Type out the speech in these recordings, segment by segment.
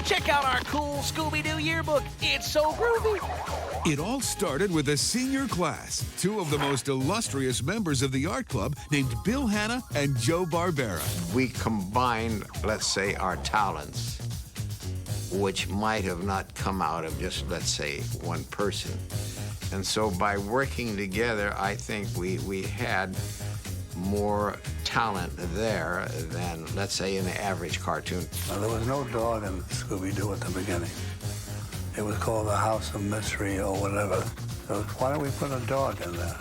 Check out our cool Scooby-Doo Yearbook. It's so groovy. It all started with a senior class, two of the most illustrious members of the art club named Bill Hanna and Joe Barbera. We combined, let's say, our talents, which might have not come out of just, let's say, one person. And so by working together, I think we had more talent there than, let's say, in the average cartoon. Well, there was no dog in Scooby-Doo at the beginning. It was called the House of Mystery or whatever. So why don't we put a dog in there?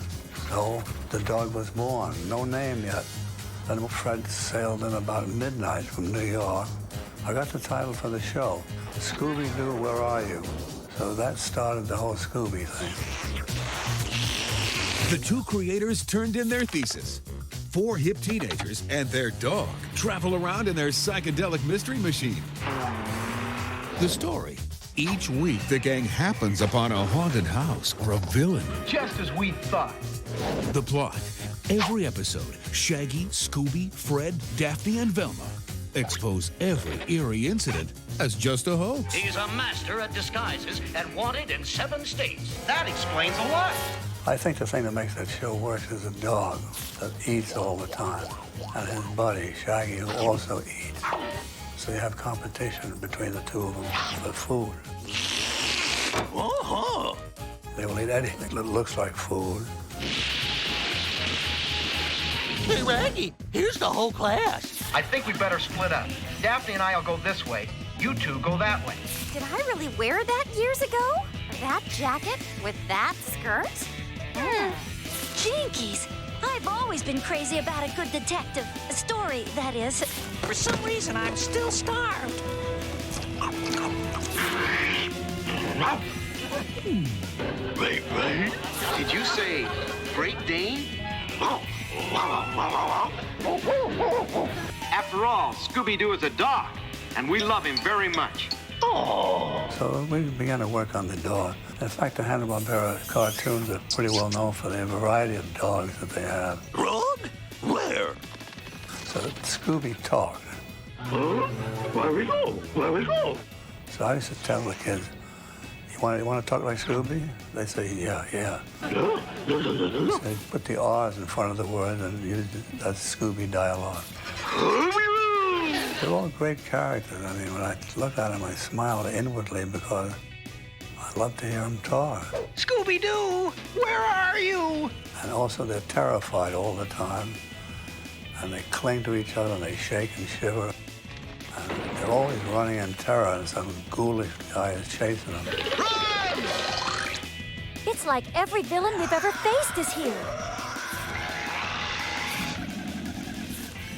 So the dog was born, no name yet. Then Fred sailed in about midnight from New York. I got the title for the show, Scooby-Doo, Where Are You? So that started the whole Scooby thing. The two creators turned in their thesis. Four hip teenagers and their dog travel around in their psychedelic mystery machine. The story. Each week, the gang happens upon a haunted house or a villain. Just as we thought. The plot. Every episode, Shaggy, Scooby, Fred, Daphne, and Velma expose every eerie incident as just a hoax. He's a master at disguises and wanted in 7 states. That explains a lot. I think the thing that makes that show work is a dog that eats all the time, and his buddy, Shaggy, who also eats. So you have competition between the two of them for food. Uh-huh. They will eat anything that looks like food. Hey, Raggy, here's the whole class. I think we better split up. Daphne and I'll go this way. You two go that way. Did I really wear that years ago? That jacket with that skirt? Jinkies! I've always been crazy about a good detective. Story, that is. For some reason, I'm still starved. Did you say Great Dane? After all, Scooby-Doo is a dog, and we love him very much. So we began to work on the dog. In fact, the Hanna-Barbera cartoons are pretty well known for the variety of dogs that they have. Run? Where? So Scooby talked. Where we go? Where we go? So I used to tell the kids, you want to talk like Scooby? They say, yeah. So they put the R's in front of the word and use that's Scooby dialogue. They're all great characters. I mean, when I look at them, I smile inwardly because I love to hear them talk. Scooby-Doo, where are you? And also, they're terrified all the time. And they cling to each other, and they shake and shiver. And they're always running in terror, and some ghoulish guy is chasing them. Run! It's like every villain we've ever faced is here.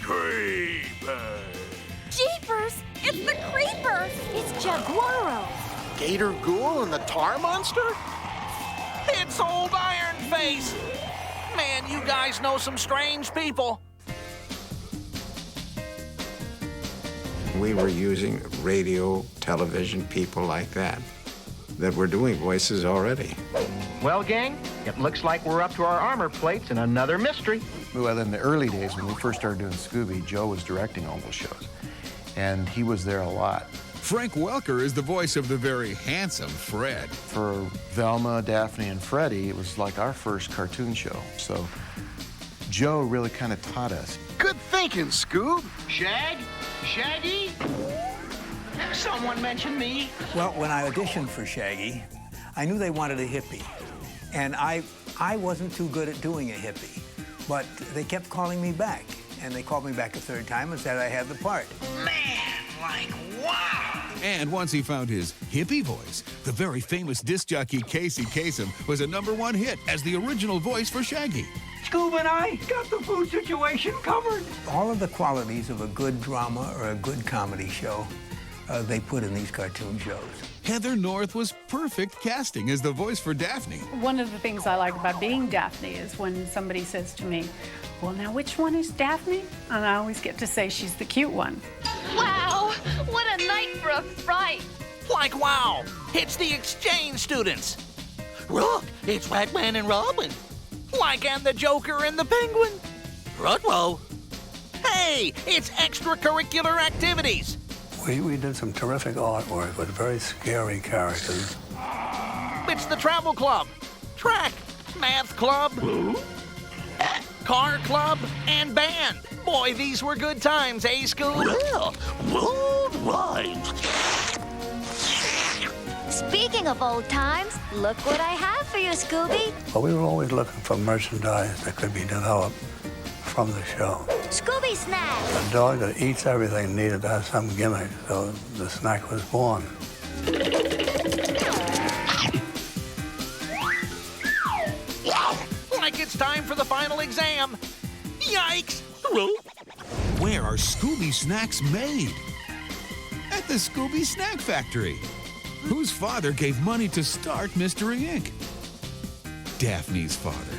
Creeper. Jeepers! It's the Creeper! It's Jaguaro! Gator Ghoul and the Tar Monster? It's old Iron Face! Man, you guys know some strange people. We were using radio, television, people like that were doing voices already. Well, gang, it looks like we're up to our armor plates in another mystery. Well, in the early days when we first started doing Scooby, Joe was directing all those shows, and he was there a lot. Frank Welker is the voice of the very handsome Fred. For Velma, Daphne, and Freddie, it was like our first cartoon show. So Joe really kind of taught us. Good thinking, Scoob. Shaggy? Someone mentioned me. Well, when I auditioned for Shaggy, I knew they wanted a hippie. And I wasn't too good at doing a hippie. But they kept calling me back. And they called me back a third time and said I had the part. Man, like, wow. And once he found his hippie voice, the very famous disc jockey Casey Kasem was a #1 hit as the original voice for Shaggy. Scoob and I got the food situation covered. All of the qualities of a good drama or a good comedy show, they put in these cartoon shows. Heather North was perfect casting as the voice for Daphne. One of the things I like about being Daphne is when somebody says to me, well, now which one is Daphne? And I always get to say she's the cute one. Wow! What a night for a fright! Like, wow, it's the exchange students. Look, it's Batman and Robin. Like, and the Joker and the Penguin. Rudlow. Hey, it's extracurricular activities. We did some terrific artwork with very scary characters. It's the travel club, track, math club, car club, and band. Boy, these were good times, eh, Scoob? Well, worldwide. Speaking of old times, look what I have for you, Scooby. But we were always looking for merchandise that could be developed from the show. Scooby Snack. A dog that eats everything needed to have some gimmick, so the snack was born. Like it's time for the final exam. Yikes! Where are Scooby snacks made? At the Scooby Snack Factory, whose father gave money to start Mystery Inc. Daphne's father.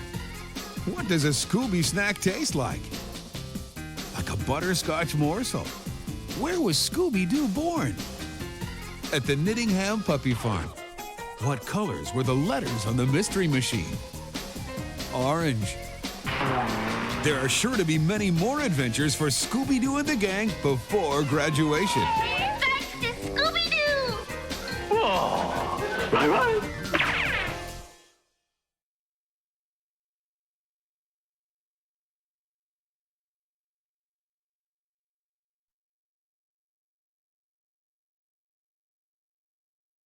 What does a Scooby snack taste like? Like a butterscotch morsel. Where was Scooby-Doo born? At the Knittingham Puppy Farm. What colors were the letters on the Mystery Machine? Orange. There are sure to be many more adventures for Scooby-Doo and the gang before graduation. Thanks to Scooby-Doo. Right.